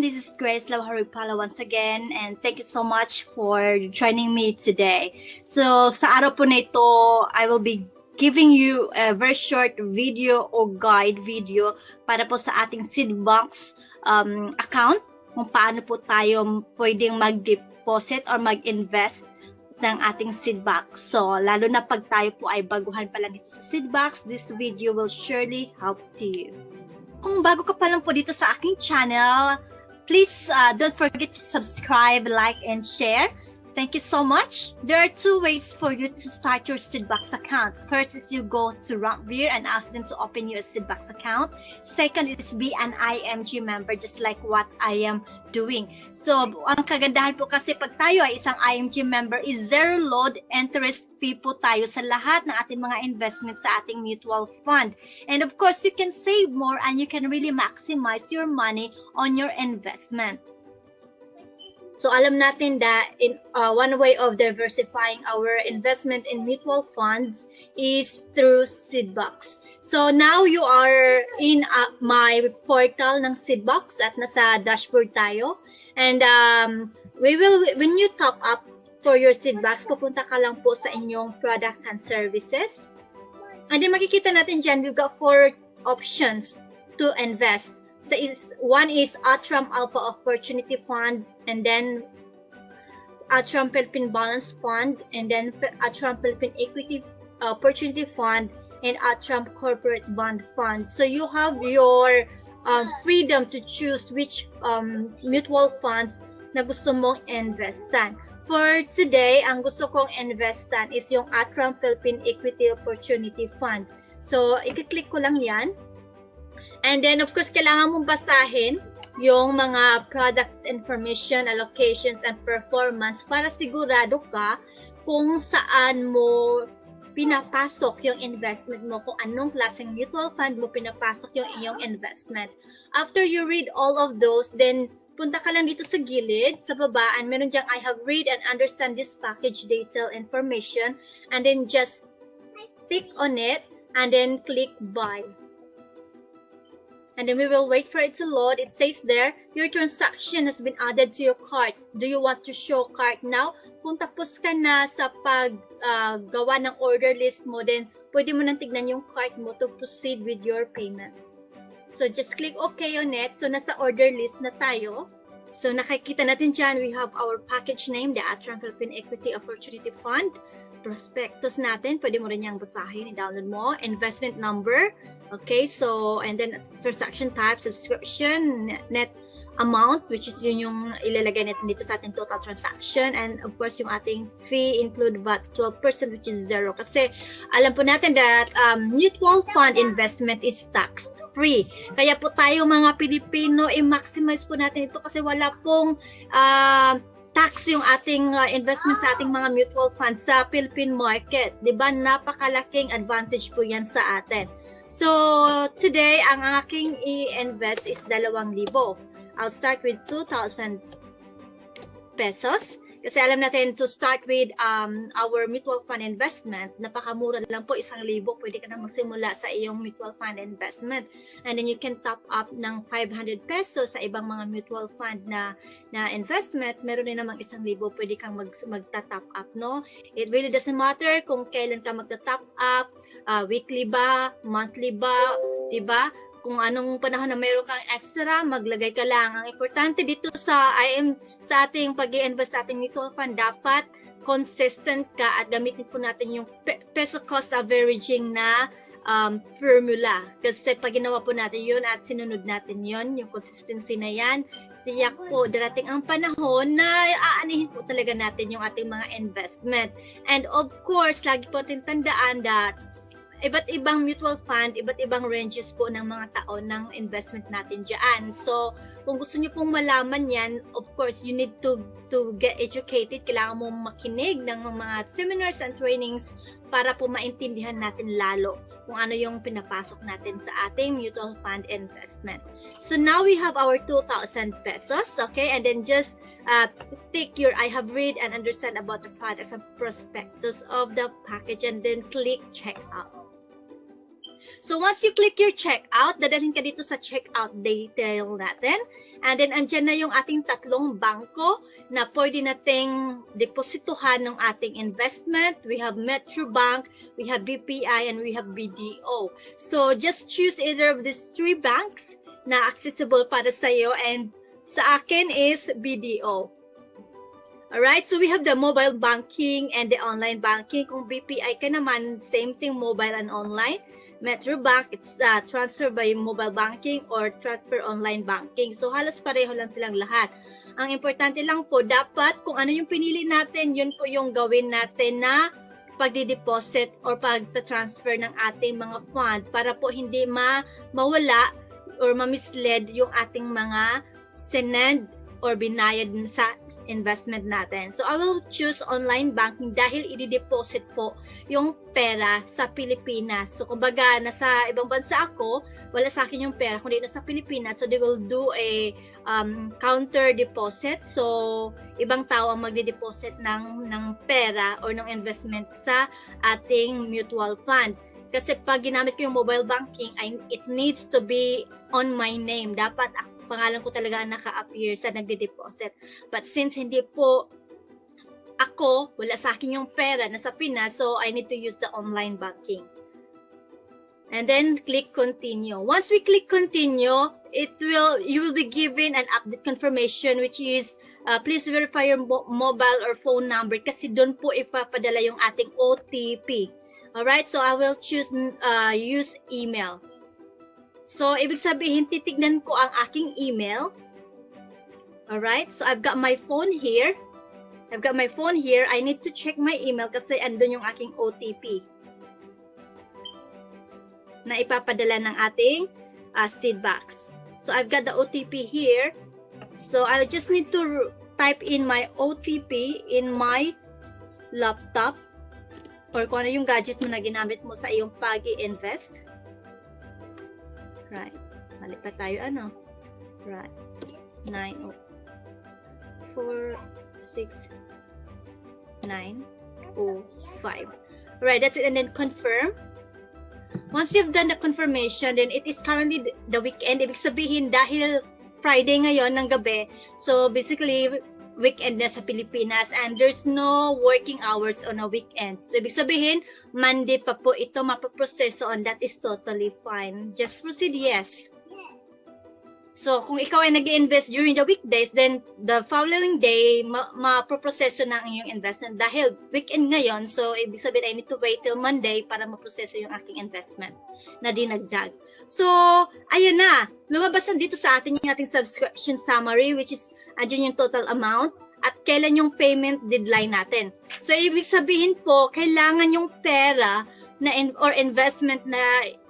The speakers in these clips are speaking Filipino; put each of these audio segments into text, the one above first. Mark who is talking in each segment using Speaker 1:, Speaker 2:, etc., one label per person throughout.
Speaker 1: everyone, this is Grace Labajo-Regpala once again, and thank you so much for joining me today. So sa araw po na ito, I will be giving you a very short video or guide video para po sa ating Seedbox account, kung paano po tayo pwedeng mag-deposit or mag-invest ng ating Seedbox. So lalo na pag tayo po ay baguhan pa lang dito sa Seedbox, this video will surely help to you. Kung bago ka pa lang po dito sa aking channel, please don't forget to subscribe, like, and share. Thank you so much. There are two ways for you to start your Seedbox account. First is you go to Rockbeer and ask them to open you a Seedbox account. Second is be an IMG member, just like what I am doing. So, ang kagandahan po kasi pag tayo ay isang IMG member is zero load interest fee po tayo sa lahat ng ating mga investments sa ating mutual fund. And of course, you can save more and you can really maximize your money on your investment. So alam natin that one way of diversifying our investment in mutual funds is through Seedbox. So now you are in my portal ng Seedbox at nasa dashboard tayo. And when you top up for your Seedbox, pupunta ka lang po sa inyong product and services. And then makikita natin dyan, we've got 4 options to invest. So one is Atram Alpha Opportunity Fund, and then Atram Philippine Balance Fund, and then Atram Philippine Equity Opportunity Fund, and Atram Corporate Bond Fund. So you have your freedom to choose which mutual funds na gusto mong investan. For today, ang gusto kong investan is yung Atram Philippine Equity Opportunity Fund. So i-click ko lang yan. And then, of course, kailangan mong basahin yung mga product information, allocations, and performance para sigurado ka kung saan mo pinapasok yung investment mo, kung anong klaseng mutual fund mo pinapasok yung iyong investment. After you read all of those, then punta ka lang dito sa gilid, sa babaan, meron diyang I have read and understand this package detail information, and then just click on it, and then click buy. And then we will wait for it to load. It says there, your transaction has been added to your cart. Do you want to show cart now? Kung tapos ka na sa paggawa ng order list mo, then pwede mo nang tignan yung cart mo to proceed with your payment. So just click OK on it. So nasa order list na tayo. So nakikita natin dyan, we have our package name, the Atram Philippine Equity Opportunity Fund. Prospectus natin, pwede mo rin niyang basahin, i-download mo. Investment number, okay, so, and then transaction type, subscription, net amount, which is yun yung ilalagay natin dito sa ating total transaction, and of course, yung ating fee include VAT 12%, which is 0. Kasi alam po natin that mutual fund investment is tax-free. Kaya po tayo mga Pilipino, i-maximize po natin ito kasi wala pong tax yung ating investment sa ating mga mutual funds sa Philippine market. Diba? Napakalaking advantage po yan sa atin. So, today, ang aking i-invest is 2,000. I'll start with 2,000 pesos. Kasi alam natin to start with our mutual fund investment, napakamura lang po, 1,000. Pwede ka na magsimula sa iyong mutual fund investment. And then you can top up ng 500 pesos sa ibang mga mutual fund na investment. Meron din namang 1,000, pwede kang magta-top up, no? It really doesn't matter kung kailan ka magta-top up, weekly ba, monthly ba, diba? Kung anong panahon na mayroon kang extra, maglagay ka lang. Ang importante dito sa ating pag-i-invest sa ating mutual fund, dapat consistent ka at gamitin po natin yung peso cost averaging na formula. Kasi pag ginawa po natin yun at sinunod natin yun, yung consistency na yan, tiyak po darating ang panahon na aanihin po talaga natin yung ating mga investment. And of course, lagi po natin tandaan that iba't ibang mutual fund, iba't ibang ranges po ng mga taon ng investment natin dyan. So, kung gusto niyo pong malaman yan, of course, you need to get educated. Kailangan mo makinig ng mga seminars and trainings para po maintindihan natin lalo kung ano yung pinapasok natin sa ating mutual fund investment. So, now we have our 2,000 pesos, okay? And then just take your I have read and understand about the products and prospectus of the package and then click check out. So once you click your checkout, dadalhin ka dito sa checkout detail natin. And then andyan na yung ating tatlong bangko na pwede nating deposituhan ng ating investment. We have Metro Bank, we have BPI, and we have BDO. So just choose either of these three banks na accessible para sa iyo, and sa akin is BDO. Alright, so we have the mobile banking and the online banking. Kung BPI ka naman, same thing, mobile and online. Metro Bank, it's transfer by mobile banking or transfer online banking. So halos pareho lang silang lahat. Ang importante lang po, dapat kung ano yung pinili natin, yun po yung gawin natin na pagdi-deposit or pag-transfer ng ating mga fund para po hindi mawala or ma-mislead yung ating mga sinend or binayad sa investment natin. So I will choose online banking dahil i-deposit po yung pera sa Pilipinas. So kumbaga nasa ibang bansa ako, wala sa akin yung pera kundi nasa Pilipinas. So they will do a counter deposit. So ibang tao ang magde-deposit ng pera or ng investment sa ating mutual fund. Kasi pag ginamit ko yung mobile banking, it needs to be on my name. Dapat pangalan ko talaga naka-appear sa nagde-deposit. But since hindi po ako, wala sa akin yung pera nasa Pinas, so I need to use the online banking. And then click continue. Once we click continue, you will be given an update confirmation, which is please verify your mobile or phone number kasi doon po ipapadala yung ating OTP. Alright, so I will choose use email. So, ibig sabihin, titignan ko ang aking email. Alright, so I've got my phone here. I need to check my email kasi andun yung aking OTP na ipapadala ng ating Seedbox. So, I've got the OTP here. So, I just need to type in my OTP in my laptop or kung ano yung gadget mo na ginamit mo sa iyong pag-i-invest. Right. Mali pa tayo, ano? Right. 9, 4, 6, 9, 0, 5. Right, that's it. And then confirm. Once you've done the confirmation, then it is currently the weekend. Ibig sabihin, dahil Friday ngayon ng gabi, so basically, weekend na sa Pilipinas and there's no working hours on a weekend. So, ibig sabihin, Monday pa po ito mapaproseso and that is totally fine. Just proceed yes. So, kung ikaw ay nag-invest during the weekdays, then the following day, mapaproseso na ang iyong investment dahil weekend ngayon. So, ibig sabihin, I need to wait till Monday para maproseso yung aking investment na dinagdag. So, ayun na. Lumabas na dito sa atin yung ating subscription summary, which is andyan yung total amount at kailan yung payment deadline natin. So, ibig sabihin po, kailangan yung pera na or investment na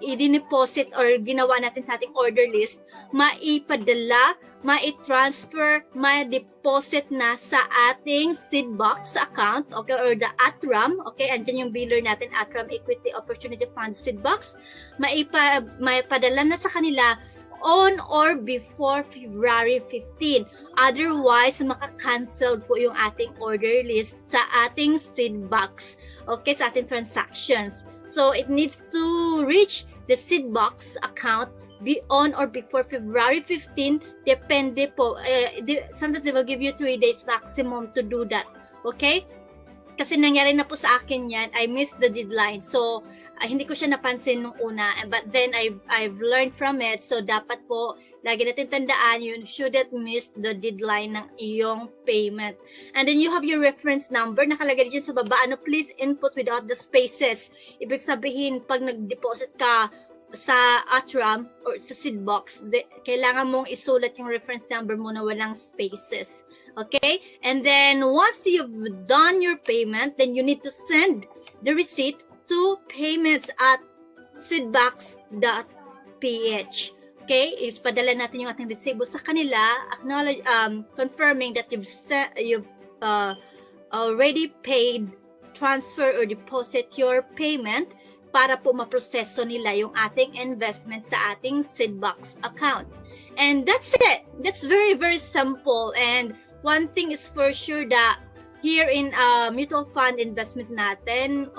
Speaker 1: i-deposit or ginawa natin sa ating order list, maipadala, mai-transfer, ma-deposit na sa ating Seedbox account, okay, or the ATRAM, okay, andyan yung biller natin, ATRAM Equity Opportunity Fund Seedbox, maipadala na sa kanila on or before February 15. Otherwise, maka-cancel po yung ating order list sa ating Seedbox. Okay, sa ating transactions. So, it needs to reach the Seedbox account be on or before February 15. Depende po. Sometimes they will give you 3 days maximum to do that. Okay? Kasi nangyari na po sa akin yan. I missed the deadline. So, hindi ko siya napansin nung una, but then I've learned from it. So dapat po lagi natin tandaan, you shouldn't miss the deadline ng iyong payment. And then you have your reference number nakalagay diyan sa baba. Please input without the spaces. Ibig sabihin pag nag-deposit ka sa ATRAM or sa Seedbox, kailangan mong isulat yung reference number mo na walang spaces. Okay? And then once you've done your payment, then you need to send the receipt to payments at seedbox.ph. Okay? Ispadala natin yung ating resibo sa kanila, confirming that you've already paid, transfer or deposit your payment para po maproseso nila yung ating investment sa ating Seedbox account. And that's it. That's very, very simple. And one thing is for sure that here in mutual fund investment natin,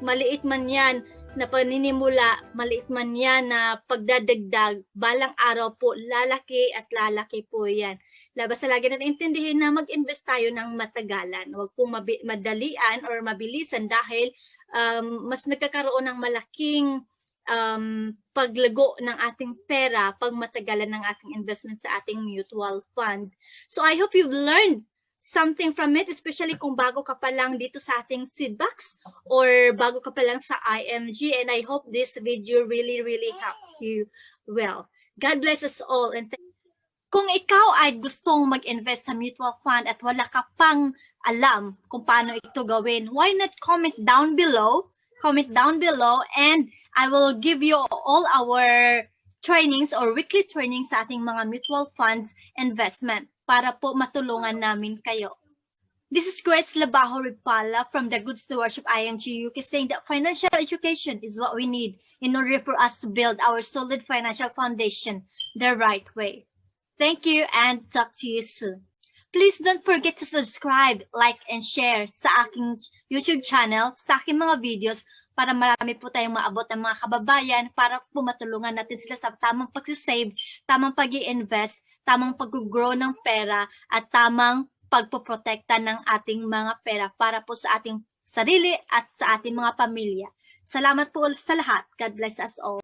Speaker 1: maliit man yan, na paninimula, maliit man yan na pagdadagdag, balang araw po, lalaki at lalaki po yan. Basta lagi natin intindihin na mag-invest tayo ng matagalan. Huwag pong madalian or mabilisan dahil mas nagkakaroon ng malaking paglago ng ating pera pag matagalan ng ating investment sa ating mutual fund. So I hope you've learned something from it, especially kung bago ka pa lang dito sa ating Seedbox or bago ka pa lang sa IMG, and I hope this video really helps you well. God bless us all. And kung ikaw ay gustong mag-invest sa mutual fund at wala ka pang alam kung paano ito gawin, why not comment down below? Comment down below and I will give you all our trainings or weekly trainings sa ating mga mutual funds investment para po matulungan namin kayo. This is Grace Labajo-Regpala from the Good Stewardship IMG UK saying that financial education is what we need in order for us to build our solid financial foundation the right way. Thank you and talk to you soon. Please don't forget to subscribe, like, and share sa aking YouTube channel, sa aking mga videos para marami po tayong maabot ng mga kababayan para po matulungan natin sila sa tamang pagsisave, tamang pag-i-invest, tamang pag-grow ng pera, at tamang pagpoprotekta ng ating mga pera para po sa ating sarili at sa ating mga pamilya. Salamat po sa lahat. God bless us all.